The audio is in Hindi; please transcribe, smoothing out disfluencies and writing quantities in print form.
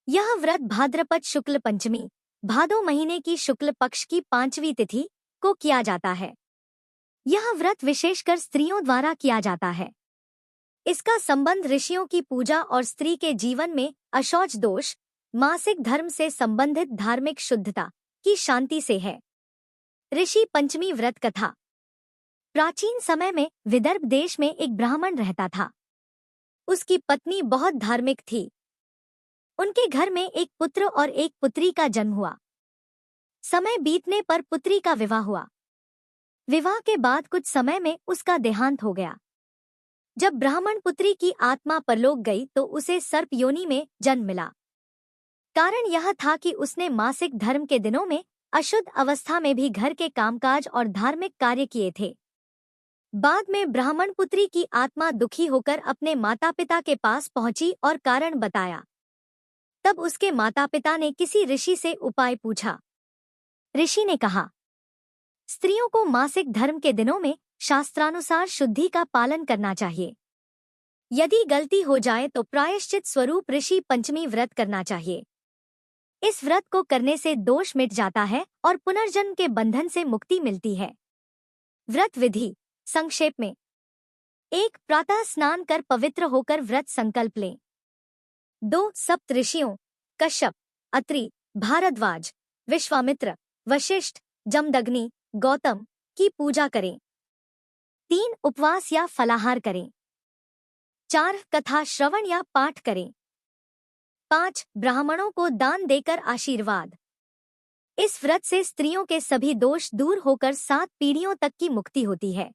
यह व्रत भाद्रपद शुक्ल पंचमी भादो महीने की शुक्ल पक्ष की 5वीं तिथि को किया जाता है। यह व्रत विशेषकर स्त्रियों द्वारा किया जाता है। इसका संबंध ऋषियों की पूजा और स्त्री के जीवन में अशौच दोष, मासिक धर्म से संबंधित धार्मिक शुद्धता की शांति से है। ऋषि पंचमी व्रत कथा। प्राचीन समय में विदर्भ देश में एक ब्राह्मण रहता था। उसकी पत्नी बहुत धार्मिक थी। उनके घर में एक पुत्र और एक पुत्री का जन्म हुआ। समय बीतने पर पुत्री का विवाह हुआ। विवाह के बाद कुछ समय में उसका देहांत हो गया। जब ब्राह्मण पुत्री की आत्मा परलोक गई तो उसे सर्प योनि में जन्म मिला। कारण यह था कि उसने मासिक धर्म के दिनों में अशुद्ध अवस्था में भी घर के कामकाज और धार्मिक कार्य किए थे। बाद में ब्राह्मण पुत्री की आत्मा दुखी होकर अपने माता पिता के पास पहुंची और कारण बताया। तब उसके माता पिता ने किसी ऋषि से उपाय पूछा। ऋषि ने कहा, स्त्रियों को मासिक धर्म के दिनों में शास्त्रानुसार शुद्धि का पालन करना चाहिए। यदि गलती हो जाए तो प्रायश्चित स्वरूप ऋषि पंचमी व्रत करना चाहिए। इस व्रत को करने से दोष मिट जाता है और पुनर्जन्म के बंधन से मुक्ति मिलती है। व्रत विधि संक्षेप में। 1. प्रातः स्नान कर पवित्र होकर व्रत संकल्प लें। 2. सप्त ऋषियों कश्यप, अत्रि, भारद्वाज, विश्वामित्र, वशिष्ठ, जमदग्नि, गौतम की पूजा करें। 3. उपवास या फलाहार करें। 4. कथा श्रवण या पाठ करें। 5. ब्राह्मणों को दान देकर आशीर्वाद। इस व्रत से स्त्रियों के सभी दोष दूर होकर 7 पीढ़ियों तक की मुक्ति होती है।